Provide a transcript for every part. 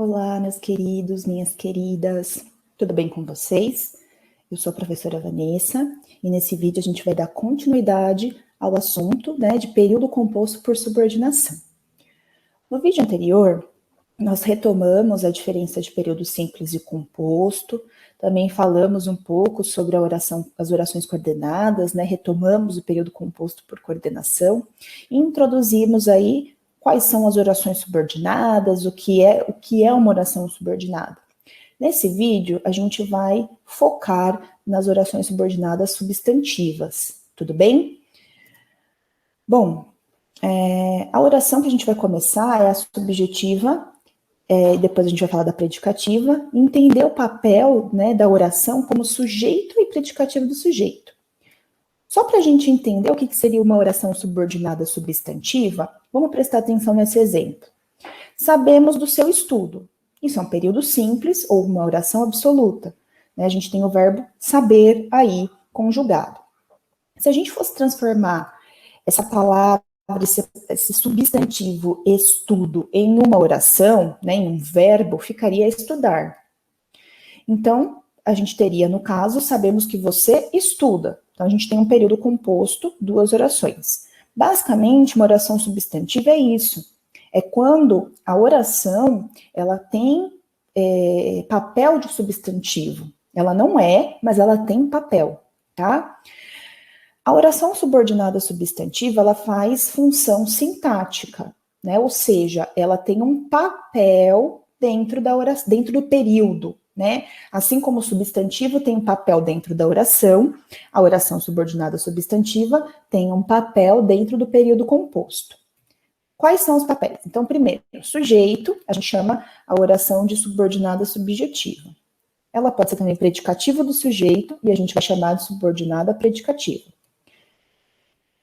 Olá, meus queridos, minhas queridas, tudo bem com vocês? Eu sou a professora Vanessa e nesse vídeo a gente vai dar continuidade ao assunto, de período composto por subordinação. No vídeo anterior, nós retomamos a diferença de período simples e composto, também falamos um pouco sobre as orações coordenadas, retomamos o período composto por coordenação e introduzimos aí quais são as orações subordinadas, o que é uma oração subordinada. Nesse vídeo, a gente vai focar nas orações subordinadas substantivas, tudo bem? Bom, a oração que a gente vai começar é a subjetiva, depois a gente vai falar da predicativa, e entender o papel da oração como sujeito e predicativo do sujeito. Só para a gente entender o que seria uma oração subordinada substantiva, vamos prestar atenção nesse exemplo. Sabemos do seu estudo. Isso é um período simples ou uma oração absoluta. A gente tem o verbo saber aí conjugado. Se a gente fosse transformar essa palavra, esse substantivo estudo em uma oração, em um verbo, ficaria estudar. Então, a gente teria, no caso, sabemos que você estuda. Então, a gente tem um período composto, duas orações. Basicamente, uma oração substantiva é isso. É quando a oração, ela tem papel de substantivo. Ela não é, mas ela tem papel, tá? A oração subordinada substantiva, ela faz função sintática, Ou seja, ela tem um papel dentro da oração, dentro do período, Assim como o substantivo tem um papel dentro da oração, a oração subordinada substantiva tem um papel dentro do período composto. Quais são os papéis? Então, primeiro, sujeito, a gente chama a oração de subordinada subjetiva. Ela pode ser também predicativo do sujeito, e a gente vai chamar de subordinada predicativa.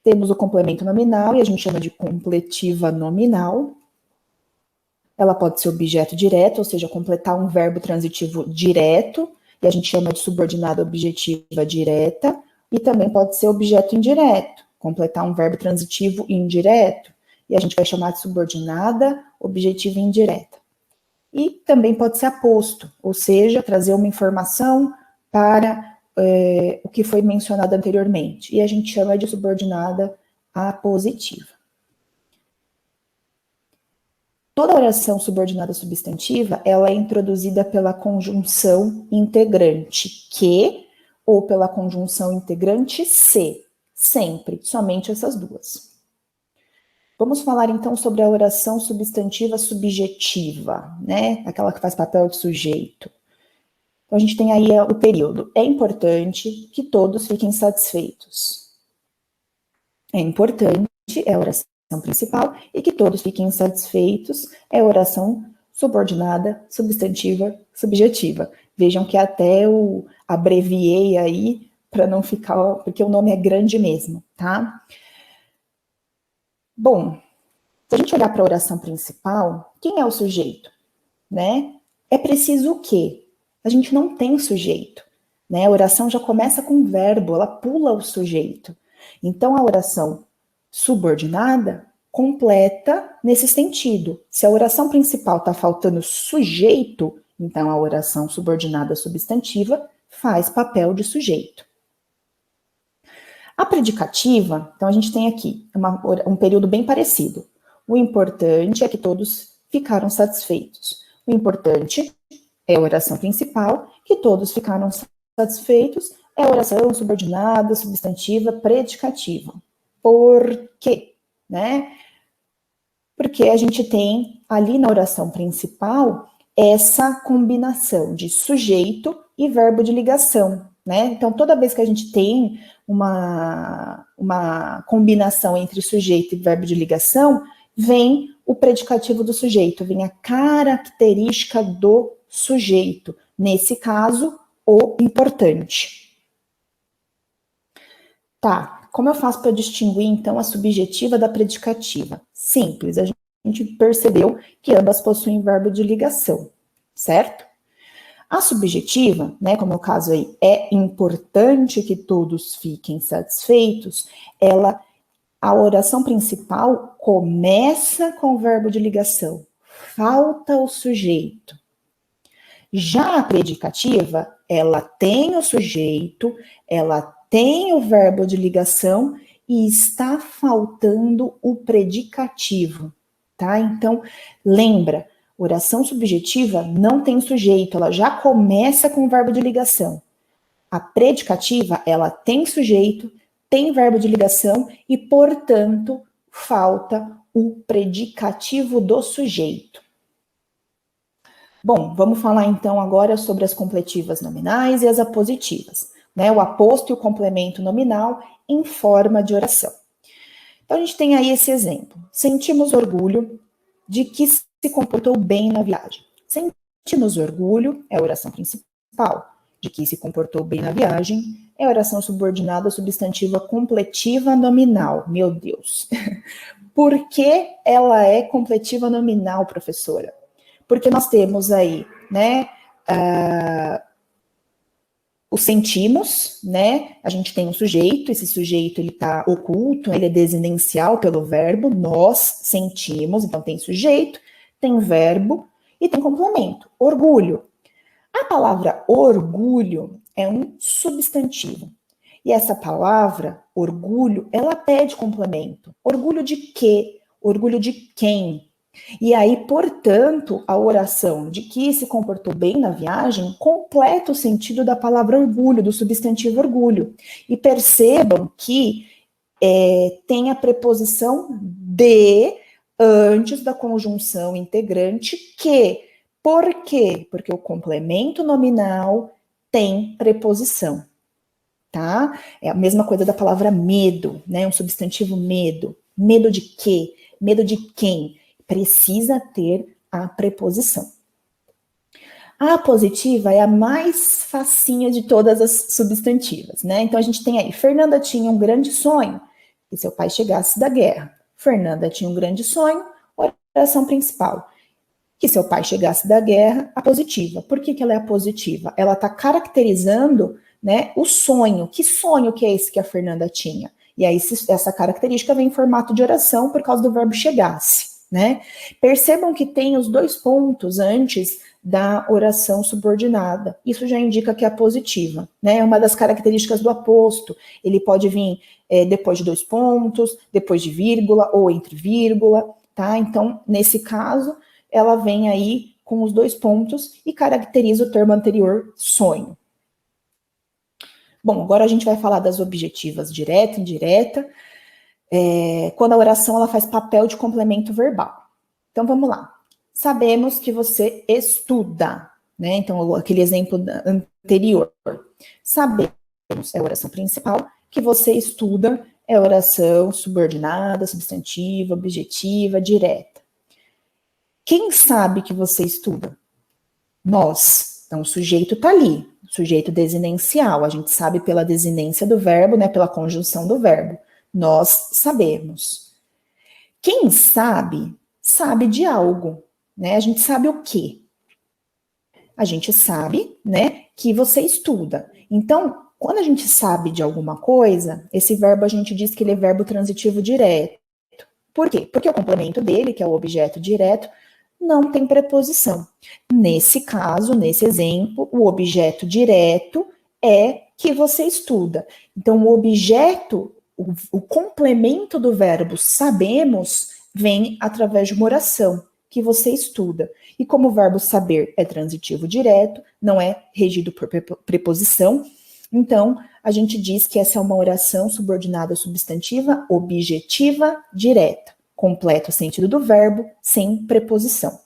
Temos o complemento nominal, e a gente chama de completiva nominal. Ela pode ser objeto direto, ou seja, completar um verbo transitivo direto, e a gente chama de subordinada objetiva direta, e também pode ser objeto indireto, completar um verbo transitivo indireto, e a gente vai chamar de subordinada objetiva indireta. E também pode ser aposto, ou seja, trazer uma informação para o que foi mencionado anteriormente, e a gente chama de subordinada apositiva. Toda oração subordinada substantiva, ela é introduzida pela conjunção integrante que, ou pela conjunção integrante se, sempre, somente essas duas. Vamos falar então sobre a oração substantiva subjetiva, Aquela que faz papel de sujeito. Então a gente tem aí o período. É importante que todos fiquem satisfeitos. É importante, é a oração principal, e que todos fiquem satisfeitos, é oração subordinada, substantiva, subjetiva. Vejam que até eu abreviei aí, para não ficar, porque o nome é grande mesmo, tá? Bom, se a gente olhar para a oração principal, quem é o sujeito? É preciso o quê? A gente não tem sujeito, A oração já começa com verbo, ela pula o sujeito. Então, a oração subordinada completa nesse sentido. Se a oração principal está faltando sujeito, então a oração subordinada substantiva faz papel de sujeito. A predicativa, então a gente tem aqui um período bem parecido. O importante é que todos ficaram satisfeitos. O importante é a oração principal, que todos ficaram satisfeitos, é a oração subordinada, substantiva, predicativa. Por quê? Porque a gente tem ali na oração principal essa combinação de sujeito e verbo de ligação, Então, toda vez que a gente tem uma combinação entre sujeito e verbo de ligação, vem o predicativo do sujeito, vem a característica do sujeito, nesse caso, o importante. Tá, como eu faço para distinguir, então, a subjetiva da predicativa? Simples, a gente percebeu que ambas possuem verbo de ligação, certo? A subjetiva, como é o caso aí, é importante que todos fiquem satisfeitos, a oração principal começa com o verbo de ligação, falta o sujeito. Já a predicativa, ela tem o sujeito, ela tem o verbo de ligação e está faltando o predicativo, tá? Então, lembra, oração subjetiva não tem sujeito, ela já começa com o verbo de ligação. A predicativa, ela tem sujeito, tem verbo de ligação e, portanto, falta o predicativo do sujeito. Bom, vamos falar então agora sobre as completivas nominais e as apositivas, né? O aposto e o complemento nominal em forma de oração. Então, a gente tem aí esse exemplo. Sentimos orgulho de que se comportou bem na viagem. Sentimos orgulho é a oração principal. De que se comportou bem na viagem é a oração subordinada substantiva completiva nominal. Meu Deus. Por que ela é completiva nominal, professora? Porque nós temos aí, né, o sentimos, né, a gente tem um sujeito, esse sujeito ele está oculto, ele é desinencial pelo verbo, nós sentimos, então tem sujeito, tem verbo e tem complemento, orgulho. A palavra orgulho é um substantivo. E essa palavra, orgulho, ela pede complemento. Orgulho de quê? Orgulho de quem? E aí, portanto, a oração de que se comportou bem na viagem completa o sentido da palavra orgulho, do substantivo orgulho. E percebam que tem a preposição de antes da conjunção integrante que. Por quê? Porque o complemento nominal tem preposição, tá? É a mesma coisa da palavra medo, né? Um substantivo medo. Medo de quê? Medo de quem? Precisa ter a preposição. A apositiva é a mais facinha de todas as substantivas, né? Então a gente tem aí, Fernanda tinha um grande sonho, que seu pai chegasse da guerra. Fernanda tinha um grande sonho, oração principal. Que seu pai chegasse da guerra, a positiva. Por que ela é a positiva? Ela está caracterizando, né, o sonho. Que sonho que é esse que a Fernanda tinha? E aí essa característica vem em formato de oração por causa do verbo chegasse, né? Percebam que tem os dois pontos antes da oração subordinada. Isso já indica que é positiva, né? É uma das características do aposto. Ele pode vir depois de dois pontos, depois de vírgula ou entre vírgula, tá? Então, nesse caso, ela vem aí com os dois pontos e caracteriza o termo anterior, sonho. Bom, agora a gente vai falar das objetivas direta e indireta, quando a oração ela faz papel de complemento verbal. Então, vamos lá. Sabemos que você estuda, né? Então, aquele exemplo anterior. Sabemos, é a oração principal, que você estuda é a oração subordinada, substantiva, objetiva, direta. Quem sabe que você estuda? Nós. Então, o sujeito está ali, o sujeito desinencial. A gente sabe pela desinência do verbo, né, pela conjunção do verbo. Nós sabemos. Quem sabe, sabe de algo, né? A gente sabe o quê? A gente sabe, né, que você estuda. Então, quando a gente sabe de alguma coisa, esse verbo a gente diz que ele é verbo transitivo direto. Por quê? Porque o complemento dele, que é o objeto direto, não tem preposição. Nesse caso, nesse exemplo, o objeto direto é que você estuda. Então, o objeto, o complemento do verbo sabemos, vem através de uma oração, que você estuda. E como o verbo saber é transitivo direto, não é regido por preposição, então a gente diz que essa é uma oração subordinada substantiva objetiva direta. Completa o sentido do verbo, sem preposição.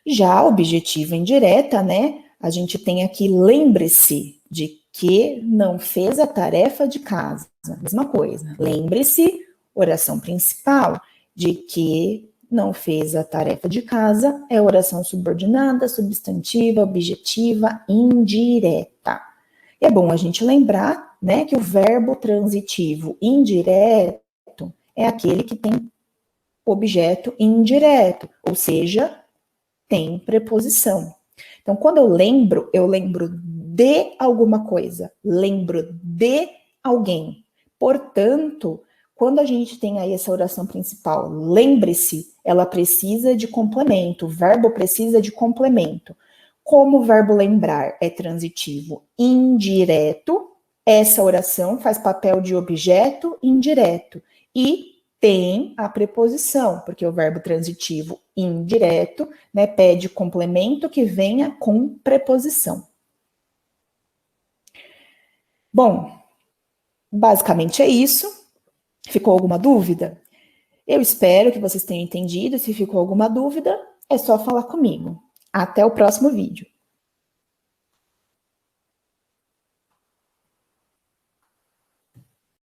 Já a objetiva indireta, né? A gente tem aqui, lembre-se de que não fez a tarefa de casa. Mesma coisa. Lembre-se, oração principal, de que não fez a tarefa de casa, é oração subordinada, substantiva, objetiva, indireta. E é bom a gente lembrar, né, que o verbo transitivo indireto é aquele que tem objeto indireto, ou seja, tem preposição. Então, quando eu lembro de alguma coisa, lembro de alguém. Portanto, quando a gente tem aí essa oração principal, lembre-se, ela precisa de complemento, o verbo precisa de complemento. Como o verbo lembrar é transitivo indireto, essa oração faz papel de objeto indireto e tem a preposição, porque o verbo transitivo indireto, né, pede complemento que venha com preposição. Bom, basicamente é isso. Ficou alguma dúvida? Eu espero que vocês tenham entendido. Se ficou alguma dúvida, é só falar comigo. Até o próximo vídeo.